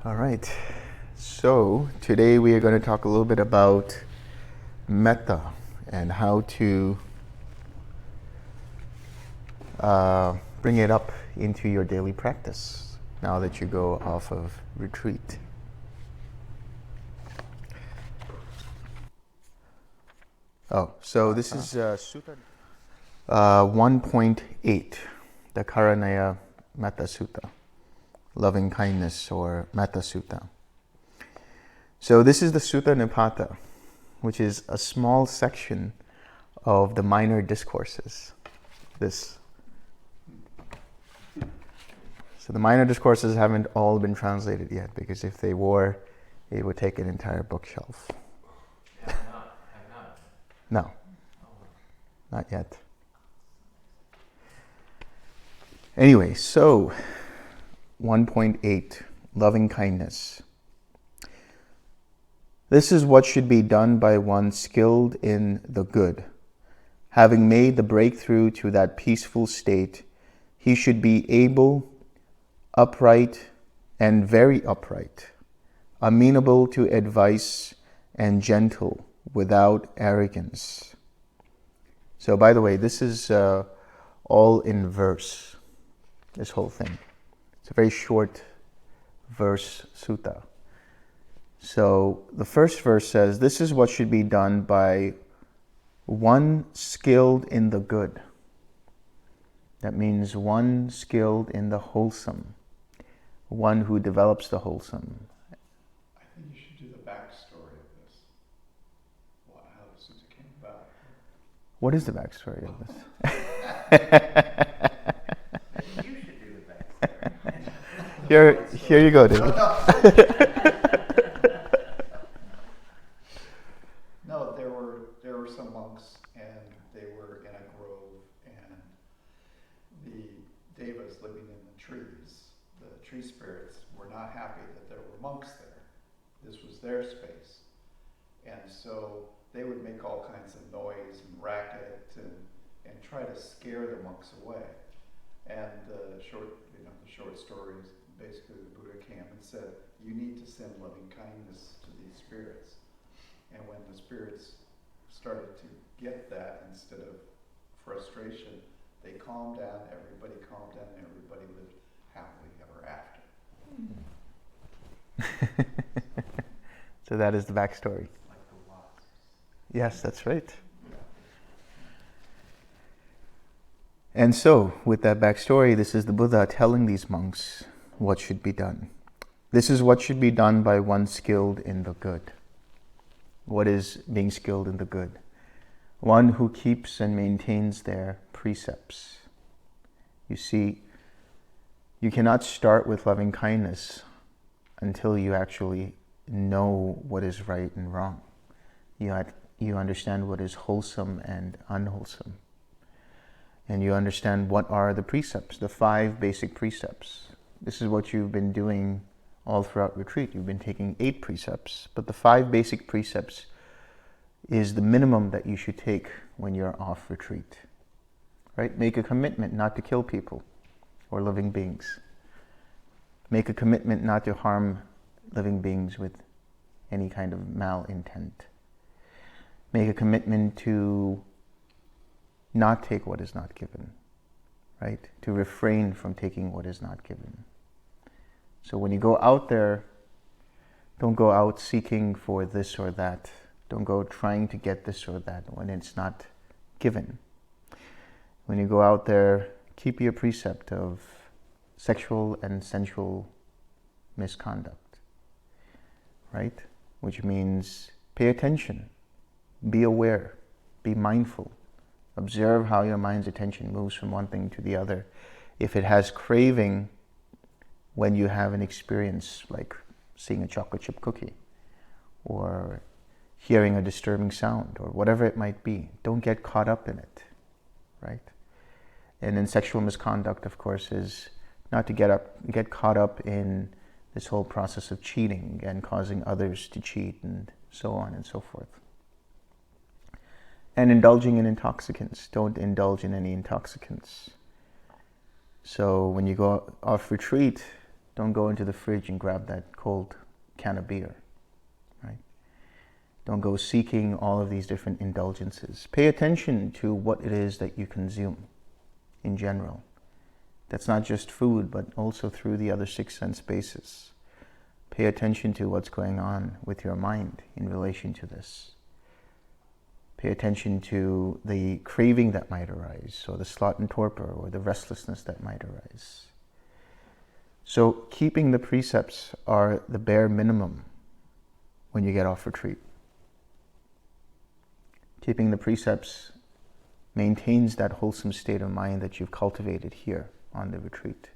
All right, so today we are going to talk a little bit about metta and how to bring it up into your daily practice now that you go off of retreat. So this is Sutta 1.8, the Karaniya Metta Sutta, loving kindness or Metta Sutta. So this is the Sutta Nipata, which is a small section of the minor discourses. So the minor discourses haven't all been translated yet, because if they were, it would take an entire bookshelf. Have not. No, not yet. Anyway, so 1.8, loving kindness. This is what should be done by one skilled in the good. Having made the breakthrough to that peaceful state, he should be able, upright, and very upright, amenable to advice, and gentle, without arrogance. So, by the way, this is all in verse, this whole thing. It's a very short verse sutta. So the first verse says, this is what should be done by one skilled in the good. That means one skilled in the wholesome, one who develops the wholesome. I think you should do the backstory of this, how the sutta came about. What is the backstory of this? You should do the backstory. Here you go, David. No, there were some monks, and they were in a grove, and the devas living in the trees, the tree spirits, were not happy that there were monks there. This was their space, and so they would make all kinds of noise and racket and try to scare the monks away. And the short story is basically the Buddha came and said, you need to send loving kindness to these spirits. And when the spirits started to get that, instead of frustration, they calmed down, everybody calmed down, and everybody lived happily ever after. So that is the backstory. Like the wasps. Yes, that's right. And so, with that backstory, this is the Buddha telling these monks what should be done. This is what should be done by one skilled in the good. What is being skilled in the good? One who keeps and maintains their precepts. You see, you cannot start with loving kindness until you actually know what is right and wrong. You understand what is wholesome and unwholesome. And you understand what are the precepts, the 5 basic precepts. This is what you've been doing all throughout retreat. You've been taking 8 precepts, but the 5 basic precepts is the minimum that you should take when you're off retreat. Right? Make a commitment not to kill people or living beings. Make a commitment not to harm living beings with any kind of malintent. Make a commitment to not take what is not given, right? To refrain from taking what is not given. So when you go out there, don't go out seeking for this or that. Don't go trying to get this or that when it's not given. When you go out there, keep your precept of sexual and sensual misconduct, right? Which means pay attention, be aware, be mindful. Observe how your mind's attention moves from one thing to the other. If it has craving when you have an experience like seeing a chocolate chip cookie or hearing a disturbing sound or whatever it might be, don't get caught up in it, right? And then sexual misconduct, of course, is not to get caught up in this whole process of cheating and causing others to cheat and so on and so forth. And indulging in intoxicants. Don't indulge in any intoxicants. So when you go off retreat, Don't go into the fridge and grab that cold can of beer, right? Don't go seeking all of these different indulgences. Pay attention to what it is that you consume in general. That's not just food, but also through the other 6 sense bases. Pay attention to what's going on with your mind in relation to this. Pay attention to the craving that might arise, or the sloth and torpor, or the restlessness that might arise. So keeping the precepts are the bare minimum when you get off retreat. Keeping the precepts maintains that wholesome state of mind that you've cultivated here on the retreat.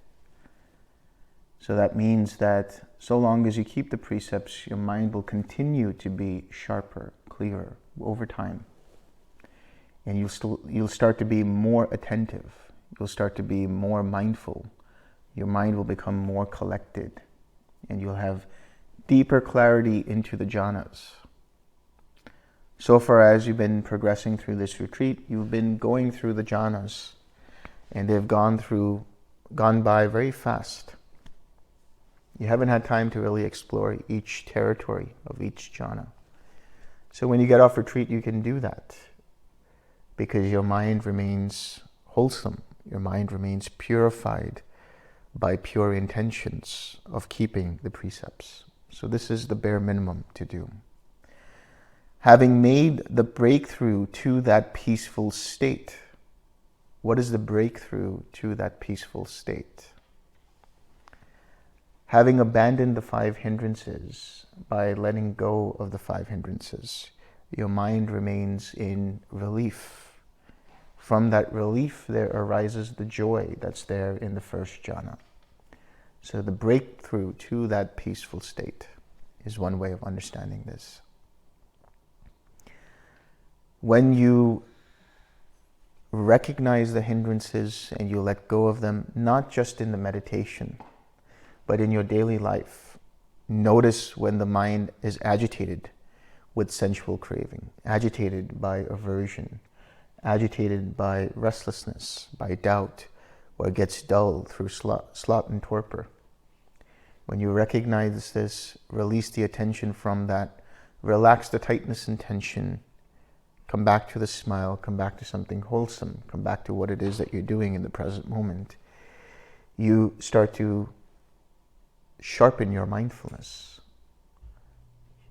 So that means that so long as you keep the precepts, your mind will continue to be sharper, clearer over time. And you'll start to be more attentive. You'll start to be more mindful. Your mind will become more collected. And you'll have deeper clarity into the jhanas. So far as you've been progressing through this retreat, you've been going through the jhanas. And they've gone by very fast. You haven't had time to really explore each territory of each jhana. So when you get off retreat, you can do that. Because your mind remains wholesome. Your mind remains purified by pure intentions of keeping the precepts. So this is the bare minimum to do. Having made the breakthrough to that peaceful state, what is the breakthrough to that peaceful state? Having abandoned the 5 hindrances by letting go of the 5 hindrances, your mind remains in relief. From that relief, there arises the joy that's there in the first jhana. So the breakthrough to that peaceful state is one way of understanding this. When you recognize the hindrances and you let go of them, not just in the meditation, but in your daily life, notice when the mind is agitated with sensual craving, agitated by aversion, agitated by restlessness, by doubt, or gets dull through sloth and torpor. When you recognize this, release the attention from that, relax the tightness and tension, come back to the smile, come back to something wholesome, come back to what it is that you're doing in the present moment. You start to sharpen your mindfulness.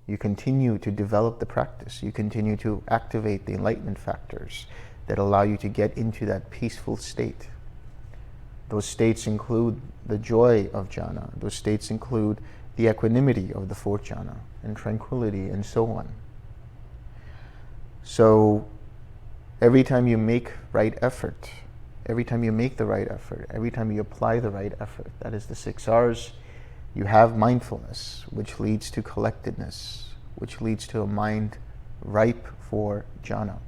You continue to develop the practice. You continue to activate the enlightenment factors that allow you to get into that peaceful state. Those states include the joy of jhana. Those states include the equanimity of the 4th jhana and tranquility and so on. So every time you make right effort, every time you make the right effort, every time you apply the right effort, that is the 6 R's, you have mindfulness, which leads to collectedness, which leads to a mind ripe for jhana.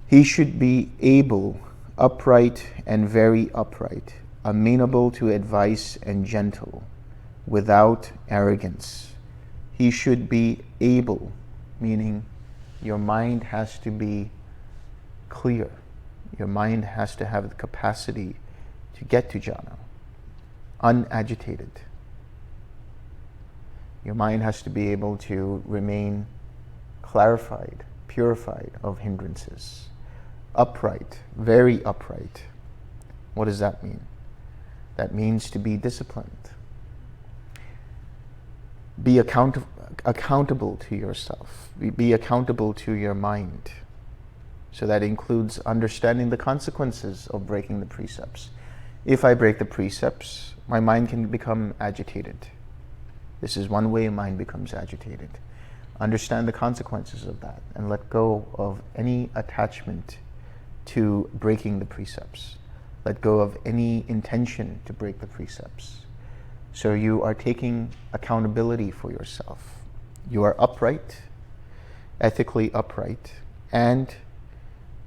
He should be able, upright and very upright, amenable to advice and gentle, without arrogance. He should be able, meaning your mind has to be clear. Your mind has to have the capacity to get to jhana, unagitated. Your mind has to be able to remain clarified, purified of hindrances. Upright, very upright. What does that mean? That means to be disciplined. Be accountable to yourself. Be accountable to your mind. So that includes understanding the consequences of breaking the precepts. If I break the precepts, my mind can become agitated. This is one way mind becomes agitated. Understand the consequences of that and let go of any attachment to breaking the precepts. Let go of any intention to break the precepts. So you are taking accountability for yourself. You are upright, ethically upright, and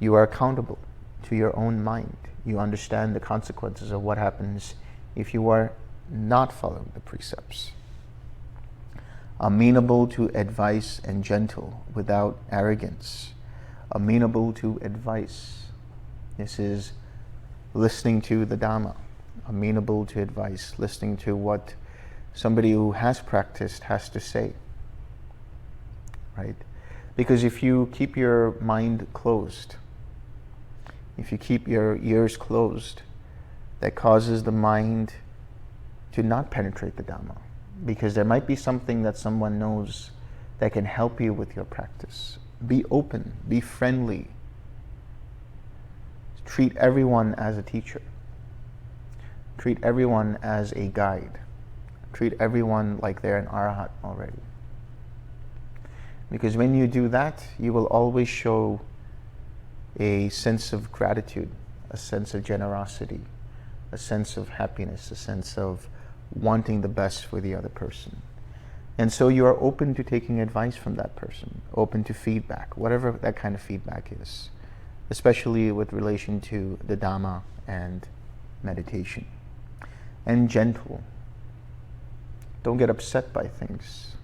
you are accountable to your own mind. You understand the consequences of what happens if you are not following the precepts. Amenable to advice and gentle, without arrogance. Amenable to advice. This is listening to the Dhamma, amenable to advice, listening to what somebody who has practiced has to say, right? Because if you keep your mind closed, if you keep your ears closed, that causes the mind to not penetrate the Dhamma. Because there might be something that someone knows that can help you with your practice. Be open, be friendly. Treat everyone as a teacher. Treat everyone as a guide. Treat everyone like they're an arahat already. Because when you do that, you will always show a sense of gratitude, a sense of generosity, a sense of happiness, a sense of wanting the best for the other person. And so you are open to taking advice from that person, open to feedback, whatever that kind of feedback is, especially with relation to the Dhamma and meditation. And gentle. Don't get upset by things.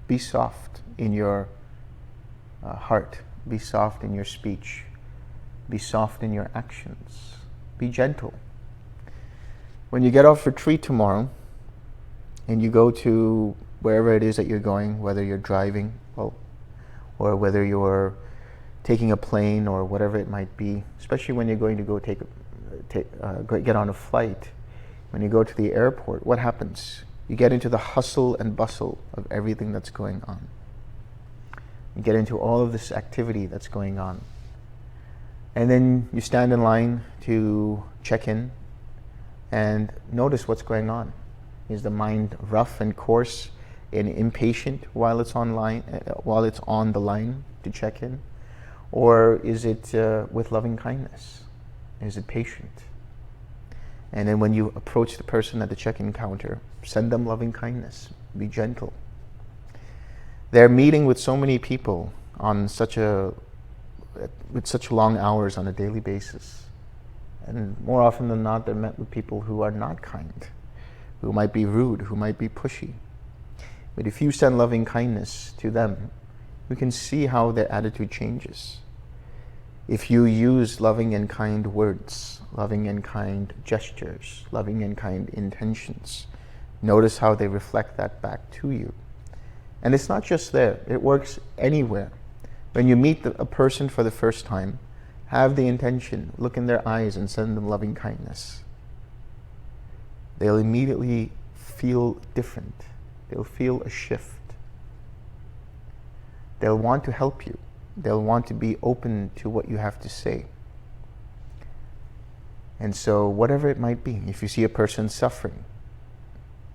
Be soft in your heart. Be soft in your speech. Be soft in your actions. Be gentle. When you get off retreat tomorrow and you go to wherever it is that you're going, whether you're driving or whether you're taking a plane or whatever it might be, especially when you're going to go get on a flight, when you go to the airport, what happens? You get into the hustle and bustle of everything that's going on. You get into all of this activity that's going on. And then you stand in line to check in and notice what's going on. Is the mind rough and coarse and impatient while it's on the line to check in? Or is it with loving kindness? Is it patient? And then when you approach the person at the check-in counter, send them loving kindness. Be gentle. They're meeting with so many people with such long hours on a daily basis. And more often than not, they're met with people who are not kind, who might be rude, who might be pushy. But if you send loving kindness to them, you can see how their attitude changes. If you use loving and kind words, loving and kind gestures, loving and kind intentions, notice how they reflect that back to you. And it's not just there, it works anywhere. When you meet a person for the first time, have the intention, look in their eyes and send them loving kindness. They'll immediately feel different. They'll feel a shift. They'll want to help you. They'll want to be open to what you have to say. And so whatever it might be, if you see a person suffering,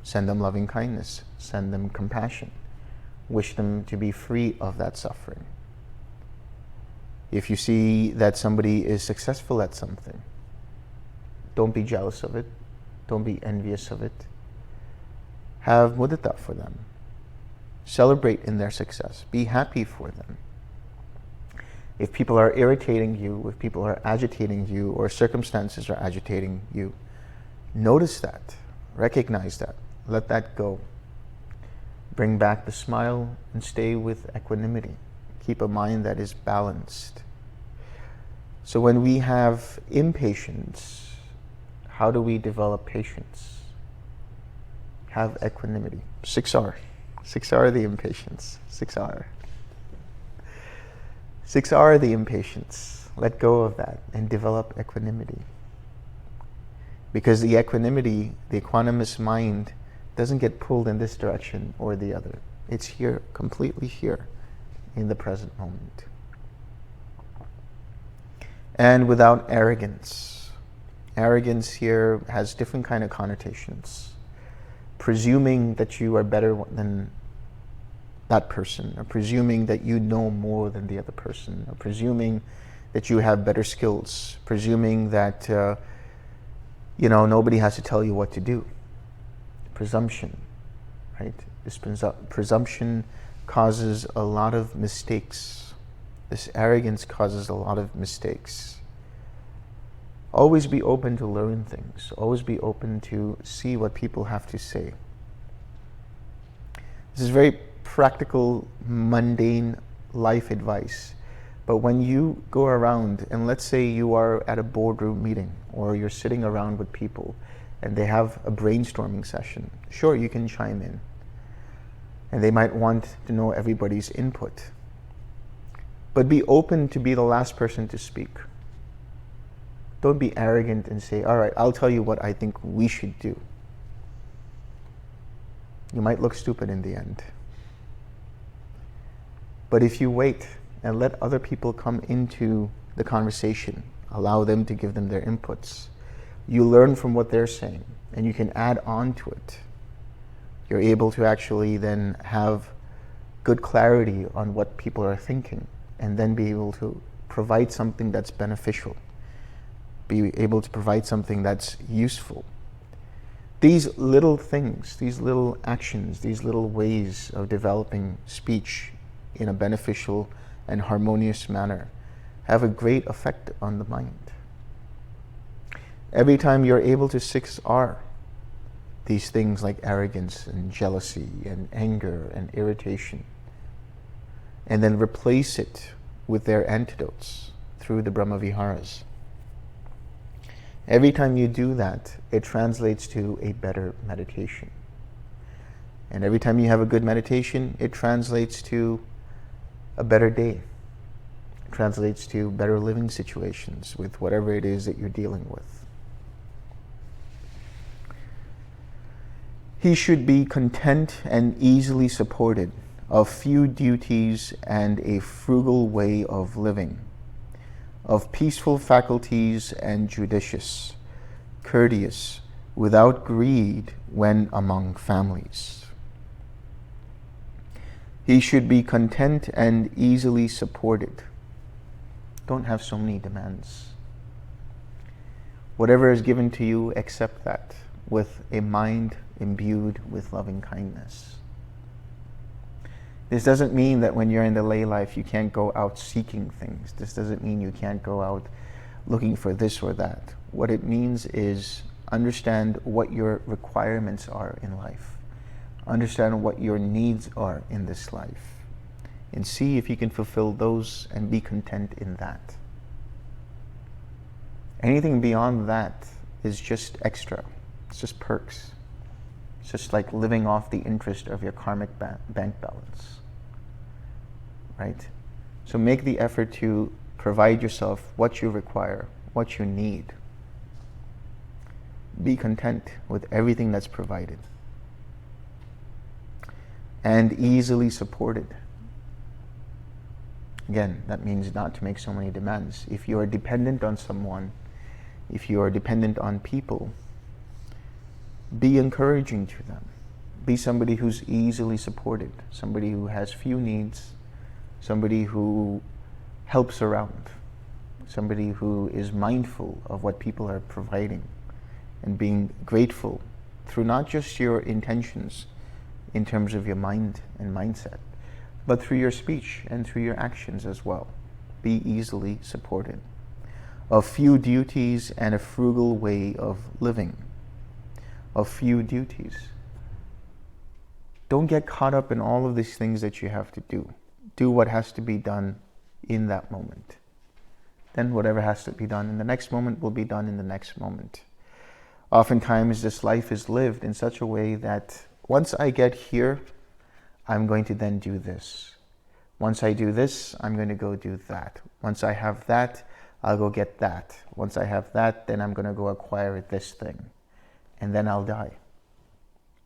send them loving kindness, send them compassion, wish them to be free of that suffering. If you see that somebody is successful at something, don't be jealous of it, don't be envious of it. Have mudita for them. Celebrate in their success. Be happy for them. If people are irritating you, if people are agitating you, or circumstances are agitating you, notice that, recognize that, let that go. Bring back the smile and stay with equanimity. Keep a mind that is balanced. So when we have impatience, how do we develop patience? Have equanimity. 6R. 6R the impatience. 6R. 6R the impatience. Let go of that and develop equanimity. Because the equanimity, the equanimous mind, doesn't get pulled in this direction or the other. It's here, completely here, in the present moment. And without arrogance. Arrogance here has different kind of connotations. Presuming that you are better than that person, or presuming that you know more than the other person, or presuming that you have better skills, presuming that nobody has to tell you what to do. Presumption, right? This presumption causes a lot of mistakes. This arrogance causes a lot of mistakes. Always be open to learn things. Always be open to see what people have to say. This is very practical, mundane life advice. But when you go around, and let's say you are at a boardroom meeting, or you're sitting around with people, and they have a brainstorming session, sure, you can chime in. And they might want to know everybody's input. But be open to be the last person to speak. Don't be arrogant and say, all right, I'll tell you what I think we should do. You might look stupid in the end. But if you wait and let other people come into the conversation, allow them to give them their inputs, you learn from what they're saying and you can add on to it. You're able to actually then have good clarity on what people are thinking and then be able to provide something that's beneficial, be able to provide something that's useful. These little things, these little actions, these little ways of developing speech in a beneficial and harmonious manner have a great effect on the mind. Every time you're able to 6R these things like arrogance and jealousy and anger and irritation, and then replace it with their antidotes through the Brahma Viharas. Every time you do that, it translates to a better meditation. And every time you have a good meditation, it translates to a better day. It translates to better living situations with whatever it is that you're dealing with. He should be content and easily supported of few duties and a frugal way of living, of peaceful faculties and judicious, courteous, without greed when among families. He should be content and easily supported. Don't have so many demands. Whatever is given to you, accept that with a mind imbued with loving kindness. This doesn't mean that when you're in the lay life you can't go out seeking things. This doesn't mean you can't go out looking for this or that. What it means is understand what your requirements are in life. Understand what your needs are in this life. And see if you can fulfill those and be content in that. Anything beyond that is just extra. It's just perks. It's just like living off the interest of your karmic bank balance. Right? So make the effort to provide yourself what you require, what you need. Be content with everything that's provided. And easily supported. Again, that means not to make so many demands. If you are dependent on someone, if you are dependent on people, be encouraging to them. Be somebody who's easily supported, somebody who has few needs, somebody who helps around, somebody who is mindful of what people are providing and being grateful through not just your intentions in terms of your mind and mindset, but through your speech and through your actions as well. Be easily supported. Of few duties and a frugal way of living. Of few duties. Don't get caught up in all of these things that you have to do. Do what has to be done in that moment. Then whatever has to be done in the next moment will be done in the next moment. Oftentimes this life is lived in such a way that once I get here, I'm going to then do this. Once I do this, I'm going to go do that. Once I have that, I'll go get that. Once I have that, then I'm going to go acquire this thing. And then I'll die.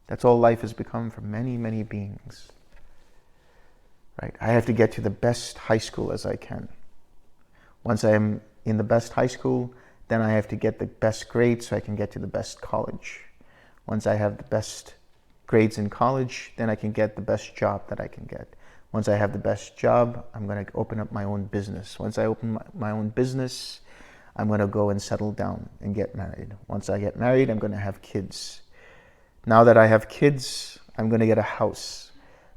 That's all life has become for many, many beings. Right? I have to get to the best high school as I can. Once I'm in the best high school, then I have to get the best grades so I can get to the best college. Once I have the best grades in college, then I can get the best job that I can get. Once I have the best job, I'm going to open up my own business. Once I open my own business, I'm going to go and settle down and get married. Once I get married, I'm going to have kids. Now that I have kids, I'm going to get a house.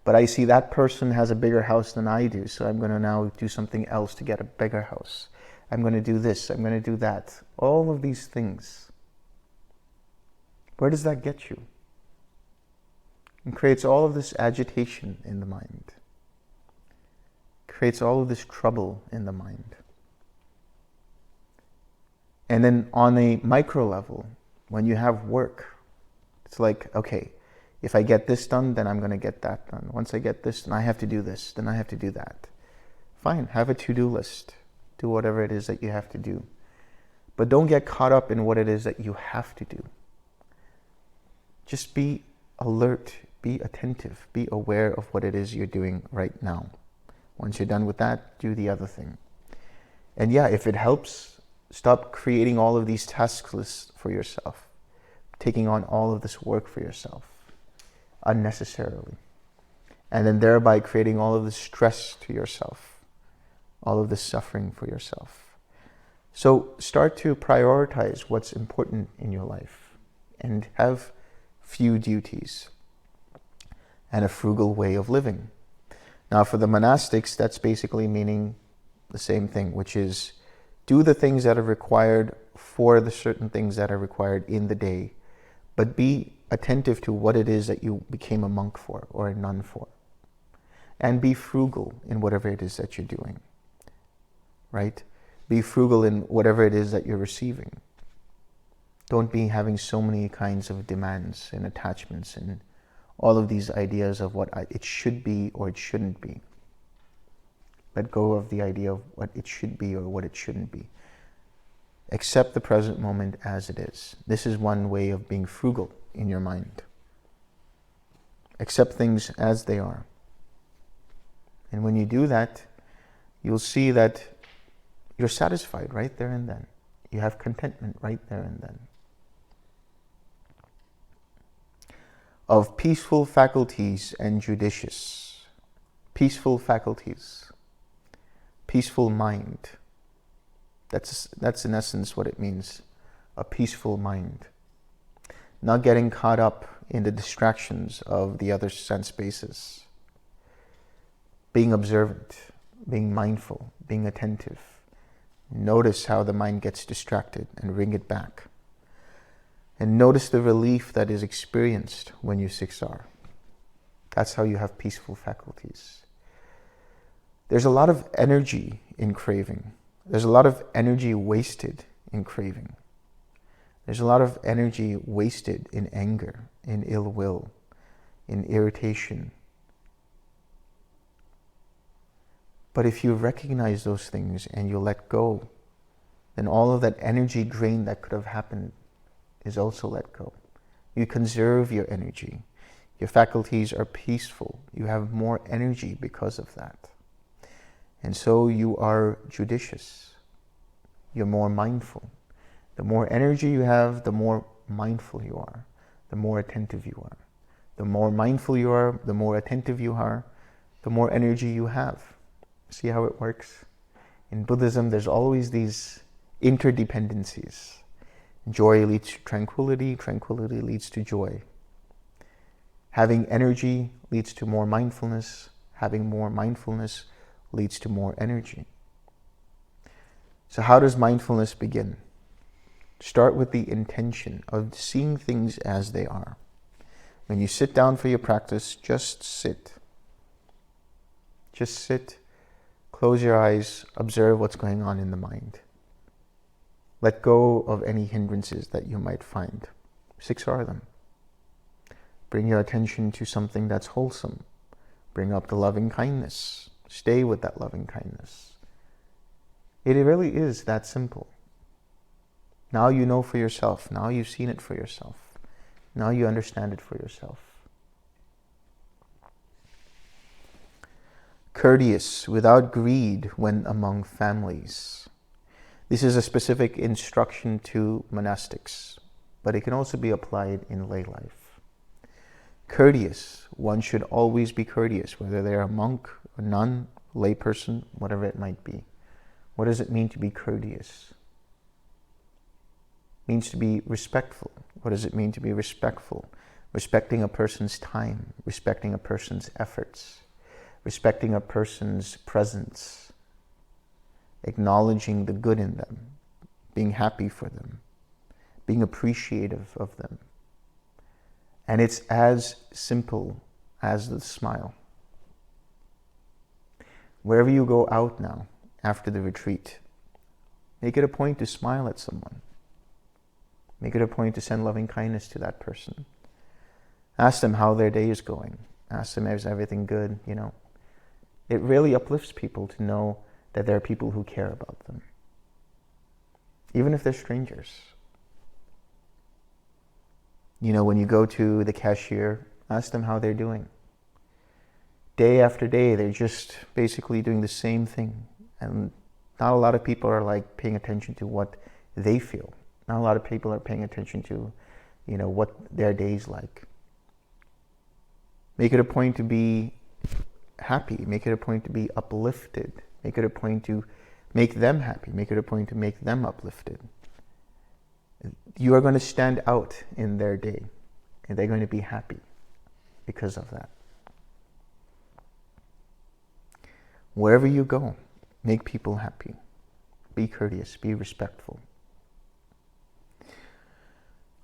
But I see that person has a bigger house than I do, so I'm going to now do something else to get a bigger house. I'm going to do this, I'm going to do that. All of these things. Where does that get you? It creates all of this agitation in the mind. It creates all of this trouble in the mind. And then on a micro level, When you have work, it's like, okay, if I get this done, then I'm going to get that done. Once I get this, then I have to do this, then I have to do that. Fine, have a to-do list. Do whatever it is that you have to do. But don't get caught up in what it is that you have to do. Just be alert, be attentive, be aware of what it is you're doing right now. Once you're done with that, do the other thing. And yeah, if it helps, stop creating all of these task lists for yourself, taking on all of this work for yourself unnecessarily, and then thereby creating all of this stress to yourself, all of this suffering for yourself. So start to prioritize what's important in your life and have few duties and a frugal way of living. Now for the monastics, that's basically meaning the same thing, which is do the things that are required for the certain things that are required in the day, but be attentive to what it is that you became a monk for or a nun for. And be frugal in whatever it is that you're doing, right? Be frugal in whatever it is that you're receiving. Don't be having so many kinds of demands and attachments and all of these ideas of what it should be or it shouldn't be. Let go of the idea of what it should be or what it shouldn't be. Accept the present moment as it is. This is one way of being frugal in your mind. Accept things as they are. And when you do that, you'll see that you're satisfied right there and then. You have contentment right there and then. Of peaceful faculties and judicious. Peaceful faculties. Peaceful mind. That's in essence what it means. A peaceful mind. Not getting caught up in the distractions of the other sense bases. Being observant, being mindful, being attentive. Notice how the mind gets distracted and bring it back. And notice the relief that is experienced when you siksar. That's how you have peaceful faculties. There's a lot of energy in craving. There's a lot of energy wasted in craving. There's a lot of energy wasted in anger, in ill will, in irritation. But if you recognize those things and you let go, then all of that energy drain that could have happened is also let go. You conserve your energy. Your faculties are peaceful. You have more energy because of that. And so you are judicious. You're more mindful. The more energy you have, the more mindful you are, the more attentive you are. The more mindful you are, the more attentive you are, the more energy you have. See how it works? In Buddhism, there's always these interdependencies. Joy leads to tranquility, tranquility leads to joy. Having energy leads to more mindfulness, having more mindfulness leads to more energy. So how does mindfulness begin? Start with the intention of seeing things as they are. When you sit down for your practice, just sit. Just sit, close your eyes, observe what's going on in the mind. Let go of any hindrances that you might find. Siksar them. Bring your attention to something that's wholesome. Bring up the loving kindness. Stay with that loving kindness. It really is that simple. Now you know for yourself. Now you've seen it for yourself. Now you understand it for yourself. Courteous, without greed when among families. This is a specific instruction to monastics, but it can also be applied in lay life. Courteous, one should always be courteous, whether they're a monk, a nun, layperson, whatever it might be. What does it mean to be courteous? It means to be respectful. What does it mean to be respectful? Respecting a person's time, respecting a person's efforts, respecting a person's presence, acknowledging the good in them, being happy for them, being appreciative of them. And it's as simple as the smile. Wherever you go out now, after the retreat, make it a point to smile at someone. Make it a point to send loving kindness to that person. Ask them how their day is going. Ask them, is everything good? It really uplifts people to know that there are people who care about them, even if they're strangers. When you go to the cashier, ask them how they're doing. Day after day, they're just basically doing the same thing. And not a lot of people are paying attention to what they feel. Not a lot of people are paying attention to, what their day's like. Make it a point to be happy. Make it a point to be uplifted. Make it a point to make them happy. Make it a point to make them uplifted. You are going to stand out in their day, and they're going to be happy because of that. Wherever you go, make people happy. Be courteous. Be respectful.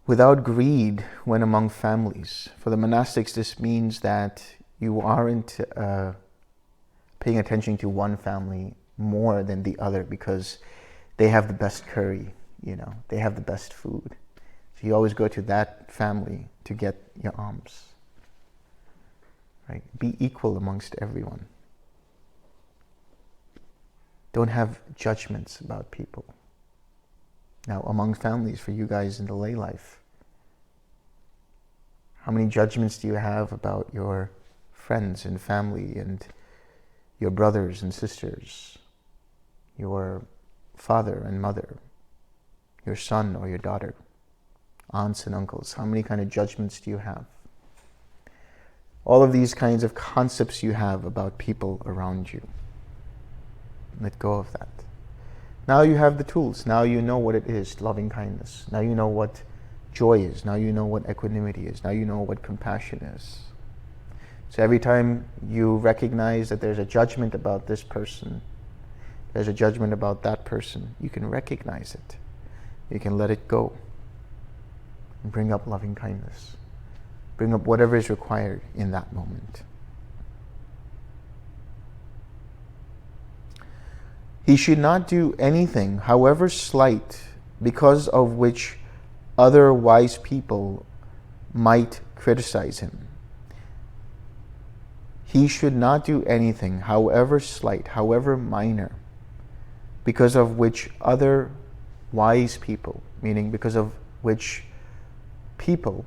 Without greed when among families. For the monastics, this means that you aren't paying attention to one family more than the other because they have the best curry, they have the best food. So you always go to that family to get your alms. Right? Be equal amongst everyone. Don't have judgments about people. Now, among families, for you guys in the lay life, how many judgments do you have about your friends and family and your brothers and sisters, your father and mother, your son or your daughter, aunts and uncles? How many kind of judgments do you have? All of these kinds of concepts you have about people around you. Let go of that. Now you have the tools. Now you know what it is, loving kindness. Now you know what joy is. Now you know what equanimity is. Now you know what compassion is. So every time you recognize that there's a judgment about this person, there's a judgment about that person, you can recognize it. You can let it go and bring up loving kindness. Bring up whatever is required in that moment. He should not do anything, however slight, because of which other wise people might criticize him. He should not do anything, however slight, however minor, because of which other wise people, meaning because of which people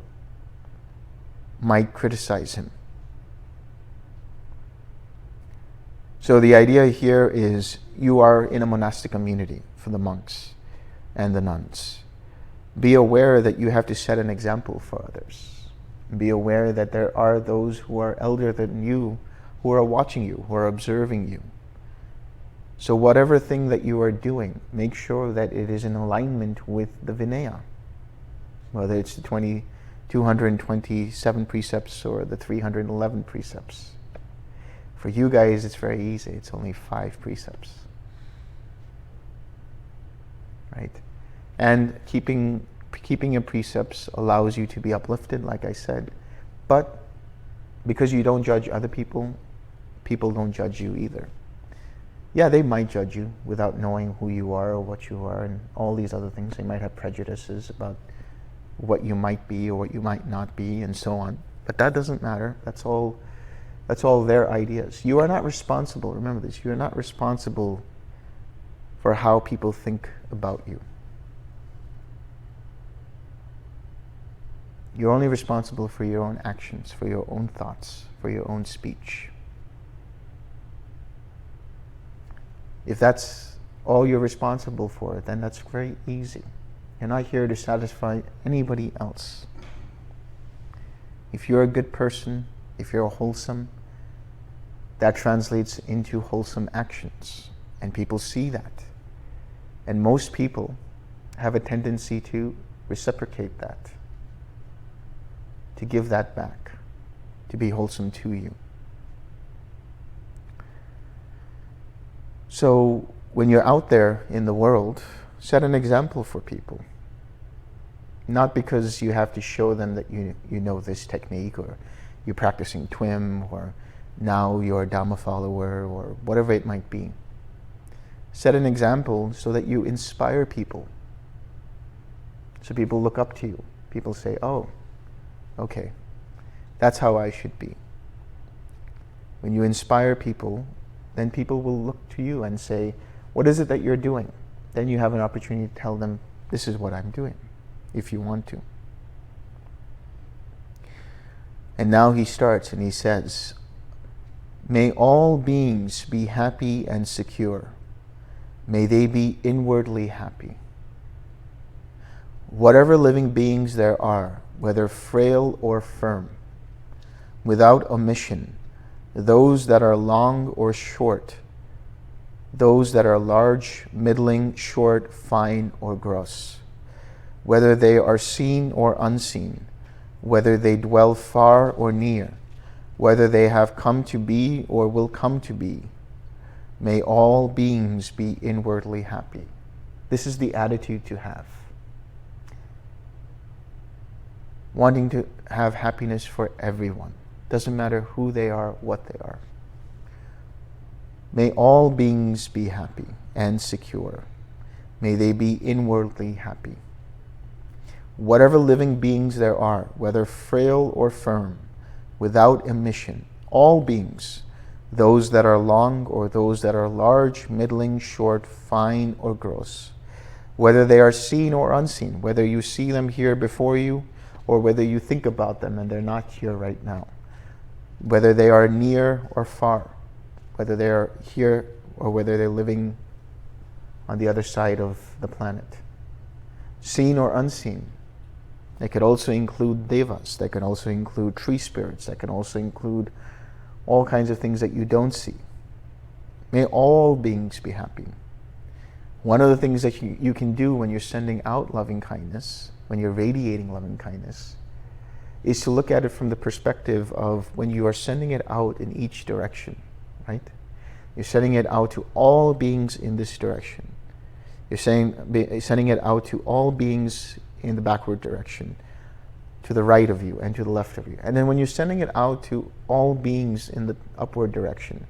might criticize him. So the idea here is you are in a monastic community for the monks and the nuns. Be aware that you have to set an example for others. Be aware that there are those who are elder than you, who are watching you, who are observing you. So whatever thing that you are doing, make sure that it is in alignment with the Vinaya. Whether it's the 227 precepts or the 311 precepts. For you guys, it's very easy. It's only 5 precepts. Right? And keeping your precepts allows you to be uplifted, like I said. But because you don't judge other people, people don't judge you either. Yeah, they might judge you without knowing who you are or what you are and all these other things. They might have prejudices about what you might be or what you might not be and so on. But that doesn't matter. That's all their ideas. You are not responsible, remember this, you are not responsible for how people think about you. You're only responsible for your own actions, for your own thoughts, for your own speech. If that's all you're responsible for, then that's very easy. You're not here to satisfy anybody else. If you're a good person, if you're wholesome, that translates into wholesome actions. And people see that. And most people have a tendency to reciprocate that, to give that back, to be wholesome to you. So when you're out there in the world, set an example for people. Not because you have to show them that you know this technique, or you're practicing TWIM, or now you're a Dhamma follower, or whatever it might be. Set an example so that you inspire people, So people look up to you. People say, oh, okay, that's how I should be. When you inspire people, then people will look to you and say, what is it that you're doing? Then you have an opportunity to tell them, this is what I'm doing, if you want to. And now he starts and he says, may all beings be happy and secure. May they be inwardly happy. Whatever living beings there are, whether frail or firm, without omission, those that are long or short, those that are large, middling, short, fine, or gross, whether they are seen or unseen, whether they dwell far or near, whether they have come to be or will come to be, may all beings be inwardly happy. This is the attitude to have. Wanting to have happiness for everyone. Doesn't matter who they are, what they are. May all beings be happy and secure. May they be inwardly happy. Whatever living beings there are, whether frail or firm, without emission, all beings, those that are long or those that are large, middling, short, fine, or gross, whether they are seen or unseen, whether you see them here before you or whether you think about them and they're not here right now, whether they are near or far, whether they are here or whether they're living on the other side of the planet, seen or unseen. They could also include devas, they can also include tree spirits, that can also include all kinds of things that you don't see. May all beings be happy. One of the things that you can do when you're sending out loving kindness, when you're radiating loving kindness, is to look at it from the perspective of when you are sending it out in each direction, right? You're sending it out to all beings in this direction. You're sending it out to all beings in the backward direction, to the right of you and to the left of you. And then when you're sending it out to all beings in the upward direction,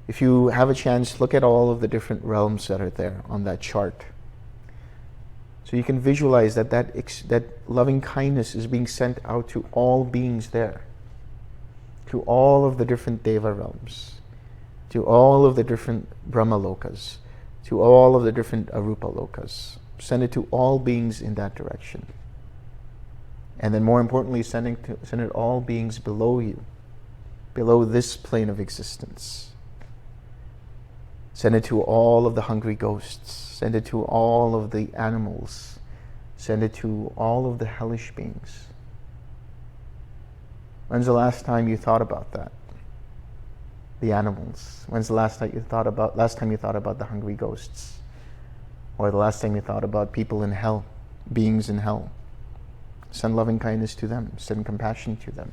if you have a chance, look at all of the different realms that are there on that chart. So you can visualize that loving kindness is being sent out to all beings there, to all of the different Deva realms, to all of the different Brahma lokas, to all of the different Arupa lokas. Send it to all beings in that direction. And then more importantly, send it all beings below you, below this plane of existence. Send it to all of the hungry ghosts. Send it to all of the animals. Send it to all of the hellish beings. When's the last time you thought about that? The animals. When's the last time you thought about the hungry ghosts? Or the last time you thought about people in hell, beings in hell? Send loving kindness to them. Send compassion to them.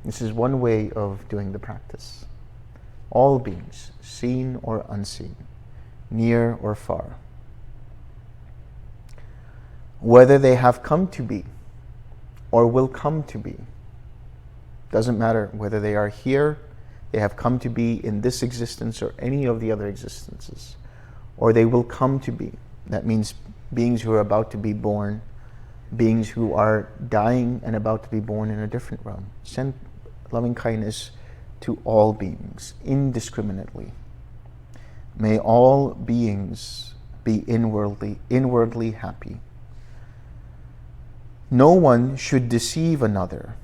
This is one way of doing the practice. All beings, seen or unseen, near or far. Whether they have come to be or will come to be. Doesn't matter whether they are here, they have come to be in this existence or any of the other existences, or they will come to be. That means beings who are about to be born, beings who are dying and about to be born in a different realm. Send loving kindness to all beings, indiscriminately. May all beings be inwardly happy. No one should deceive another,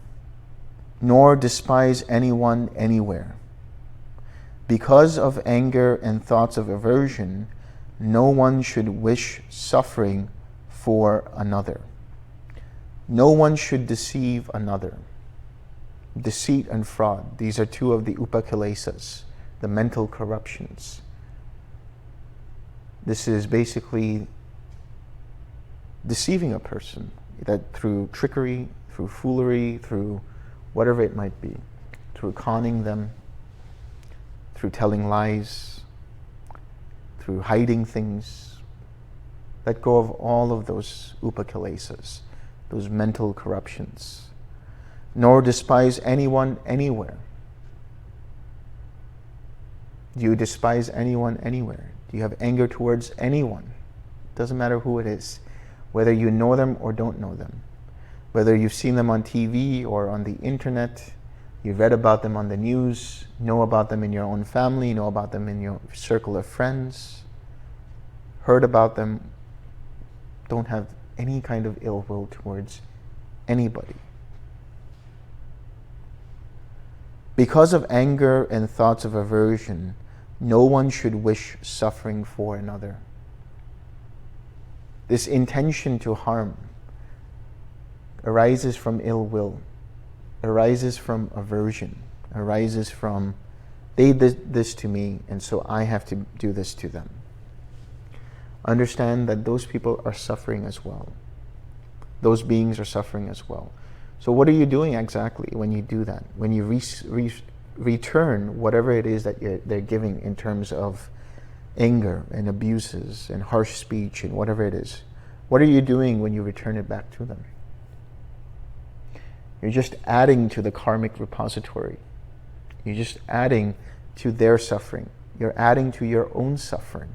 nor despise anyone anywhere. Because of anger and thoughts of aversion, no one should wish suffering for another. No one should deceive another. Deceit and fraud, these are two of the upakilesas, the mental corruptions. This is basically deceiving a person, that through trickery, through foolery, through whatever it might be, through conning them, through telling lies, through hiding things. Let go of all of those upakilesas, those mental corruptions. Nor despise anyone anywhere. Do you despise anyone anywhere? Do you have anger towards anyone? Doesn't matter who it is. whether you know them or don't know them, whether you've seen them on TV or on the internet, you've read about them on the news, know about them in your own family, know about them in your circle of friends, heard about them, don't have any kind of ill will towards anybody. Because of anger and thoughts of aversion, no one should wish suffering for another. This intention to harm arises from ill will, arises from aversion, arises from, they did this to me and so I have to do this to them. Understand that those people are suffering as well. Those beings are suffering as well. So what are you doing exactly when you do that? When you return whatever it is that they're giving in terms of anger and abuses and harsh speech and whatever it is. What are you doing when you return it back to them? You're just adding to the karmic repository. You're just adding to their suffering. You're adding to your own suffering.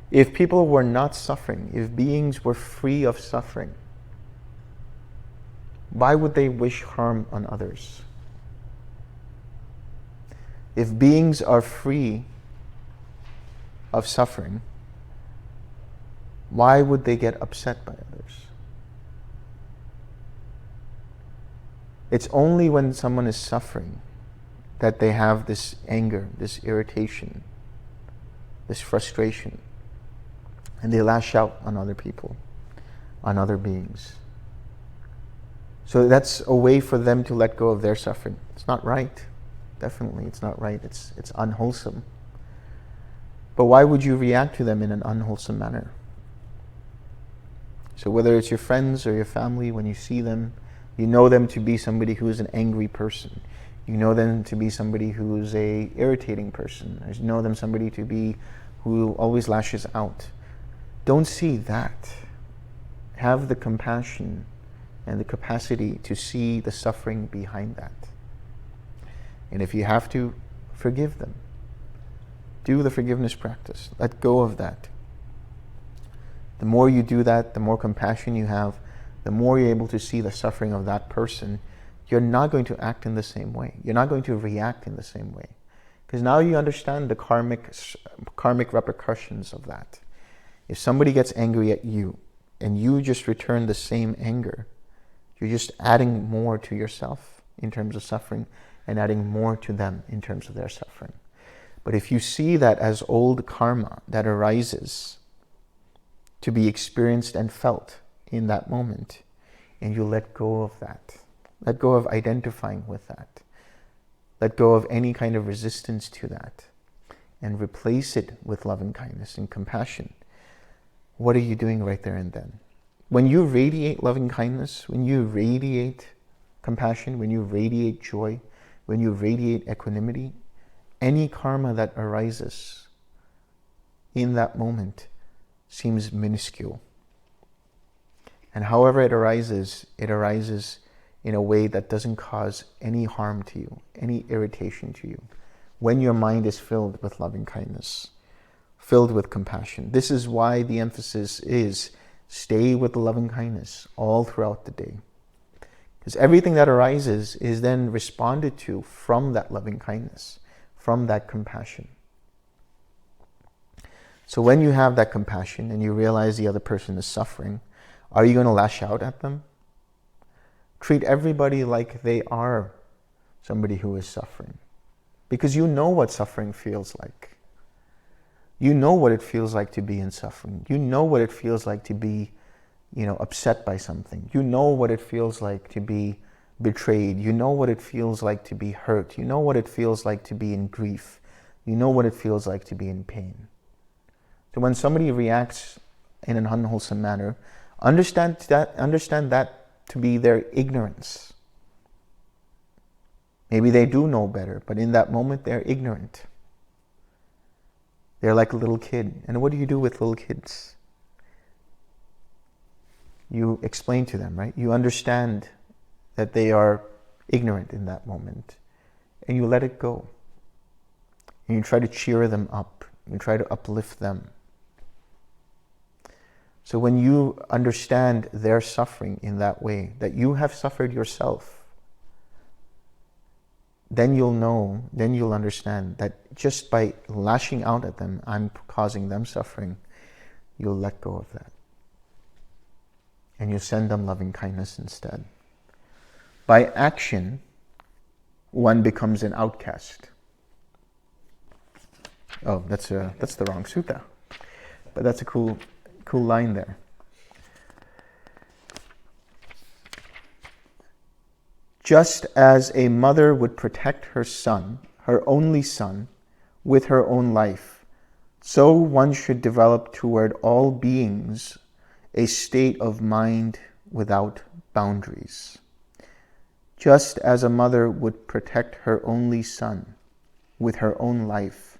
If people were not suffering, if beings were free of suffering, why would they wish harm on others? If beings are free of suffering, why would they get upset by others? It's only when someone is suffering that they have this anger, this irritation, this frustration, and they lash out on other people, on other beings. So that's a way for them to let go of their suffering. It's not right. Definitely, it's not right. It's unwholesome. But why would you react to them in an unwholesome manner? So whether it's your friends or your family, when you see them, you know them to be somebody who is an angry person. You know them to be somebody who is a irritating person. You know them somebody to be who always lashes out. Don't see that. Have the compassion and the capacity to see the suffering behind that. And if you have to, forgive them. Do the forgiveness practice. Let go of that. The more you do that, the more compassion you have, the more you're able to see the suffering of that person, you're not going to act in the same way. You're not going to react in the same way. Because now you understand the karmic repercussions of that. If somebody gets angry at you, and you just return the same anger, you're just adding more to yourself in terms of suffering and adding more to them in terms of their suffering. But if you see that as old karma that arises to be experienced and felt in that moment, and you let go of that, let go of identifying with that, let go of any kind of resistance to that, and replace it with loving kindness and compassion, what are you doing right there and then? When you radiate loving kindness, when you radiate compassion, when you radiate joy, when you radiate equanimity, any karma that arises in that moment seems minuscule. And however it arises in a way that doesn't cause any harm to you, any irritation to you, when your mind is filled with loving kindness, filled with compassion. This is why the emphasis is stay with the loving kindness all throughout the day. Because everything that arises is then responded to from that loving kindness, from that compassion. So when you have that compassion and you realize the other person is suffering, are you going to lash out at them? Treat everybody like they are somebody who is suffering. Because you know what suffering feels like. You know what it feels like to be in suffering. You know what it feels like to be, upset by something. You know what it feels like to be betrayed. You know what it feels like to be hurt. You know what it feels like to be in grief. You know what it feels like to be in pain. So when somebody reacts in an unwholesome manner, understand that to be their ignorance. Maybe they do know better, but in that moment they're ignorant. They're like a little kid. And what do you do with little kids? You explain to them, right? You understand that they are ignorant in that moment. And you let it go. And you try to cheer them up. You try to uplift them. So when you understand their suffering in that way, that you have suffered yourself, then you'll know, then you'll understand that just by lashing out at them, I'm causing them suffering, you'll let go of that. And you send them loving kindness instead. By action, one becomes an outcast. Oh, that's the wrong sutta. But that's a cool line there. Just as a mother would protect her son, her only son, with her own life, so one should develop toward all beings a state of mind without boundaries. Just as a mother would protect her only son with her own life,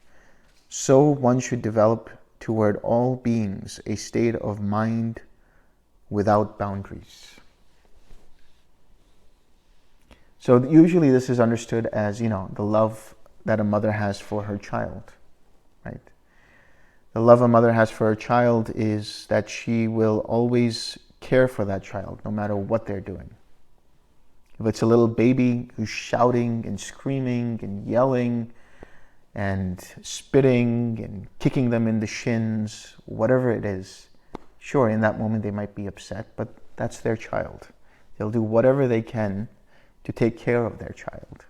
so one should develop toward all beings a state of mind without boundaries. So usually this is understood as, the love that a mother has for her child, right? The love a mother has for her child is that she will always care for that child, no matter what they're doing. If it's a little baby who's shouting and screaming and yelling and spitting and kicking them in the shins, whatever it is, sure, in that moment they might be upset, but that's their child. They'll do whatever they can to take care of their child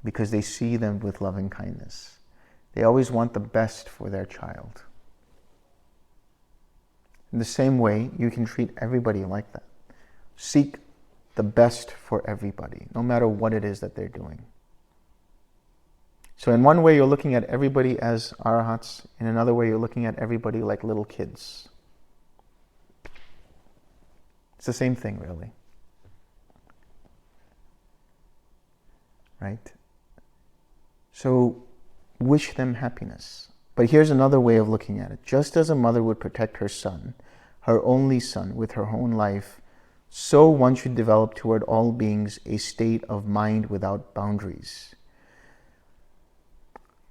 because they see them with loving kindness. They always want the best for their child. In the same way, you can treat everybody like that. Seek the best for everybody, no matter what it is that they're doing. So in one way, you're looking at everybody as arahats. In another way, you're looking at everybody like little kids. It's the same thing, really. Right? So wish them happiness. But here's another way of looking at it. Just as a mother would protect her son, her only son, with her own life, so one should develop toward all beings a state of mind without boundaries.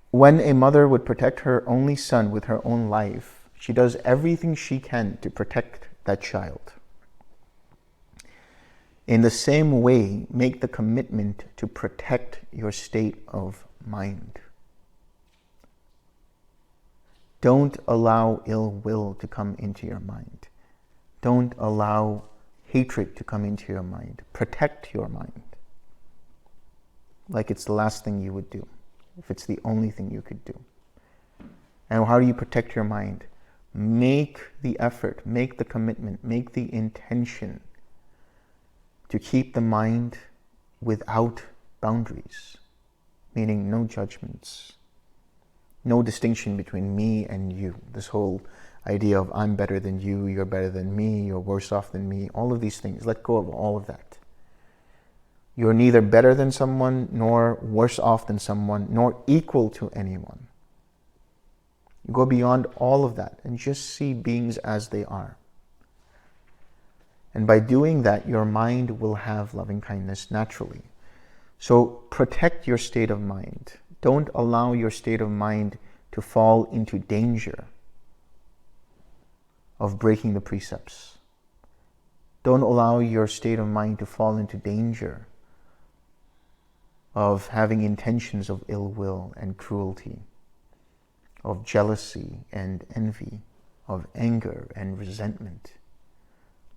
When a mother would protect her only son with her own life, she does everything she can to protect that child. In the same way, make the commitment to protect your state of mind. Don't allow ill will to come into your mind. Don't allow hatred to come into your mind. Protect your mind. Like it's the last thing you would do, if it's the only thing you could do. And how do you protect your mind? Make the effort, make the commitment, make the intention to keep the mind without boundaries, meaning no judgments, no distinction between me and you. This whole idea of I'm better than you, you're better than me, you're worse off than me, all of these things. Let go of all of that. You're neither better than someone, nor worse off than someone, nor equal to anyone. You go beyond all of that and just see beings as they are. And by doing that, your mind will have loving kindness naturally. So protect your state of mind. Don't allow your state of mind to fall into danger of breaking the precepts. Don't allow your state of mind to fall into danger of having intentions of ill will and cruelty, of jealousy and envy, of anger and resentment.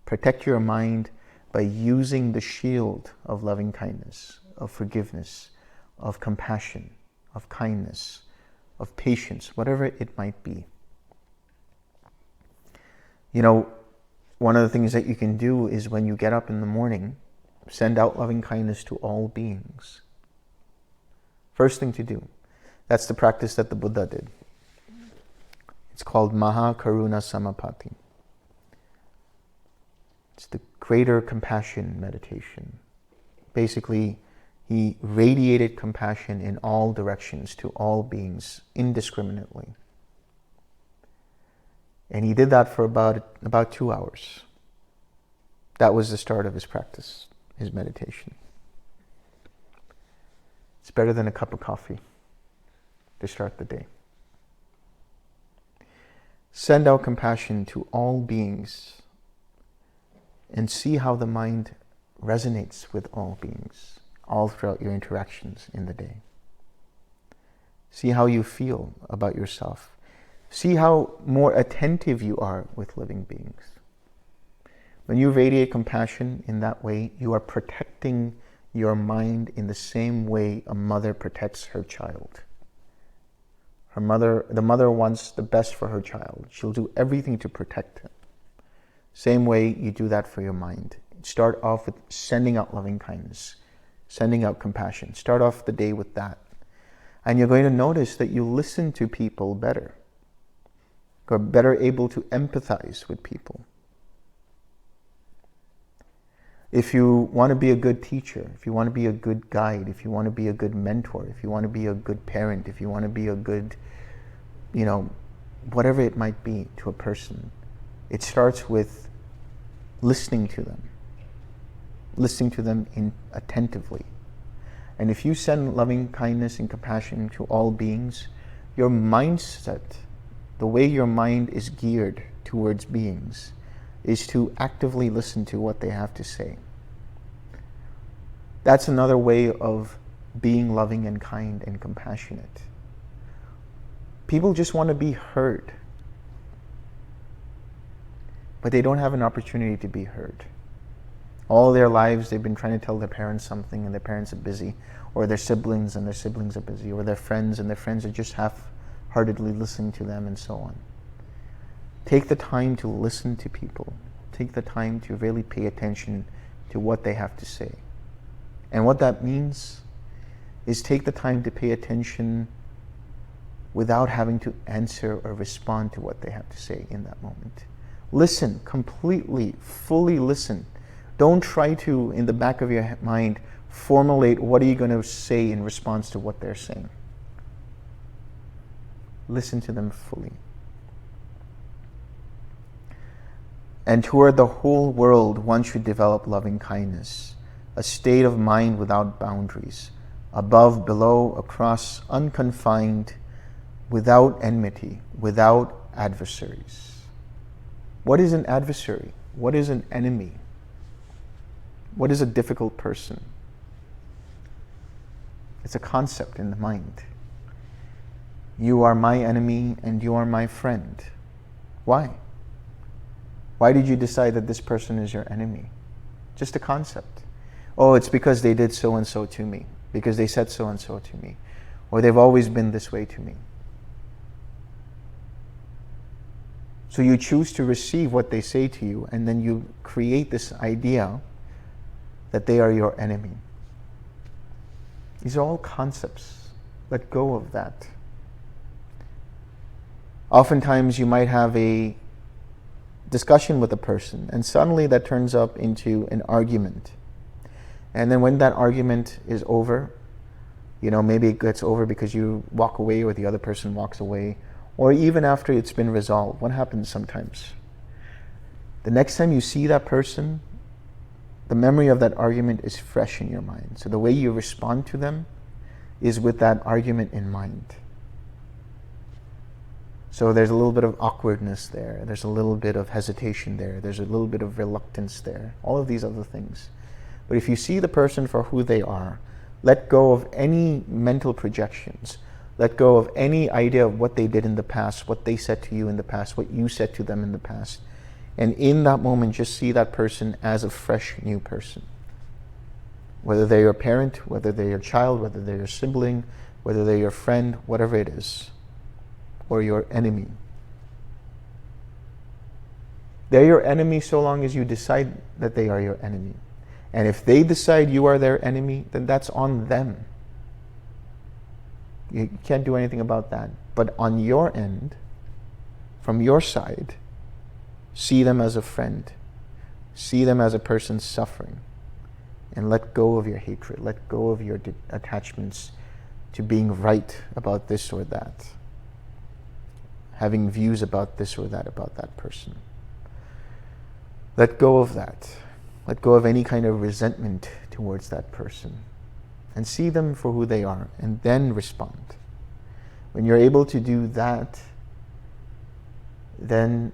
Protect your mind by using the shield of loving kindness, of forgiveness, of compassion, of kindness, of patience, whatever it might be. One of the things that you can do is when you get up in the morning, send out loving kindness to all beings. First thing to do. That's the practice that the Buddha did. It's called Maha Karuna Samapatti. It's the greater compassion meditation. Basically, he radiated compassion in all directions to all beings indiscriminately. And he did that for about 2 hours. That was the start of his practice, his meditation. It's better than a cup of coffee to start the day. Send out compassion to all beings and see how the mind resonates with all beings all throughout your interactions in the day. See how you feel about yourself. See how more attentive you are with living beings. When you radiate compassion in that way, you are protecting your mind in the same way a mother protects her child. The mother wants the best for her child. She'll do everything to protect him. Same way you do that for your mind. Start off with sending out loving kindness, sending out compassion. Start off the day with that. And you're going to notice that you listen to people better. You're better able to empathize with people. If you want to be a good teacher, if you want to be a good guide, if you want to be a good mentor, if you want to be a good parent, if you want to be a good, whatever it might be to a person, it starts with listening to them attentively. And if you send loving kindness and compassion to all beings, your mindset, the way your mind is geared towards beings, is to actively listen to what they have to say. That's another way of being loving and kind and compassionate. People just want to be heard, but they don't have an opportunity to be heard. All their lives they've been trying to tell their parents something and their parents are busy, or their siblings and their siblings are busy, or their friends and their friends are just half-heartedly listening to them, and so on. Take the time to listen to people. Take the time to really pay attention to what they have to say. And what that means is take the time to pay attention without having to answer or respond to what they have to say in that moment. Listen completely, fully listen. Don't try to, in the back of your mind, formulate what are you going to say in response to what they're saying. Listen to them fully. And toward the whole world, one should develop loving kindness, a state of mind without boundaries, above, below, across, unconfined, without enmity, without adversaries. What is an adversary? What is an enemy? What is a difficult person? It's a concept in the mind. You are my enemy and you are my friend. Why? Why did you decide that this person is your enemy? Just a concept. Oh, it's because they did so and so to me, because they said so and so to me, or they've always been this way to me. So you choose to receive what they say to you, and then you create this idea that they are your enemy. These are all concepts. Let go of that. Oftentimes you might have a discussion with a person, and suddenly that turns up into an argument. And then when that argument is over, maybe it gets over because you walk away or the other person walks away, or even after it's been resolved, what happens sometimes? The next time you see that person, the memory of that argument is fresh in your mind. So the way you respond to them is with that argument in mind. So there's a little bit of awkwardness there. There's a little bit of hesitation there. There's a little bit of reluctance there. All of these other things. But if you see the person for who they are, let go of any mental projections. Let go of any idea of what they did in the past, what they said to you in the past, what you said to them in the past. And in that moment, just see that person as a fresh new person. Whether they're your parent, whether they're your child, whether they're your sibling, whether they're your friend, whatever it is, or your enemy. They're your enemy so long as you decide that they are your enemy. And if they decide you are their enemy, then that's on them. You can't do anything about that. But on your end, from your side, see them as a friend. See them as a person suffering. And let go of your hatred. Let go of your attachments to being right about this or that. Having views about this or that about that person. Let go of that. Let go of any kind of resentment towards that person. And see them for who they are, and then respond. When you're able to do that, then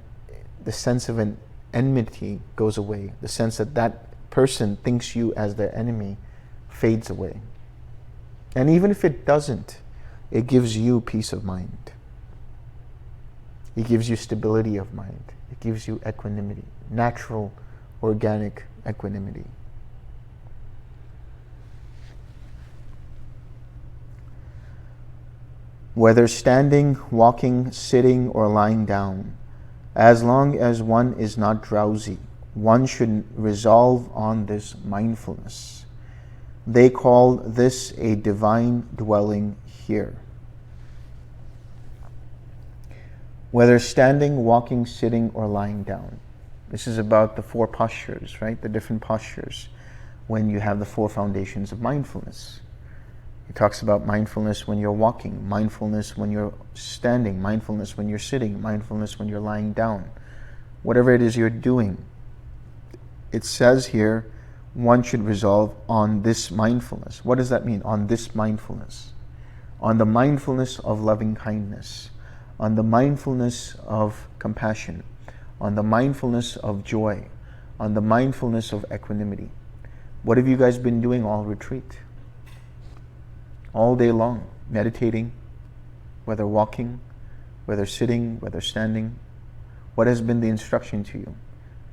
the sense of an enmity goes away. The sense that that person thinks you as their enemy fades away. And even if it doesn't, it gives you peace of mind. It gives you stability of mind. It gives you equanimity, natural, organic equanimity. Whether standing, walking, sitting, or lying down, as long as one is not drowsy, one should resolve on this mindfulness. They call this a divine dwelling here. Whether standing, walking, sitting, or lying down. This is about the four postures, right? The different postures when you have the four foundations of mindfulness. It talks about mindfulness when you're walking, mindfulness when you're standing, mindfulness when you're sitting, mindfulness when you're lying down. Whatever it is you're doing, it says here, one should resolve on this mindfulness. What does that mean? On this mindfulness. On the mindfulness of loving kindness. On the mindfulness of compassion. On the mindfulness of joy. On the mindfulness of equanimity. What have you guys been doing all retreat? All day long, meditating, whether walking, whether sitting, whether standing. What has been the instruction to you?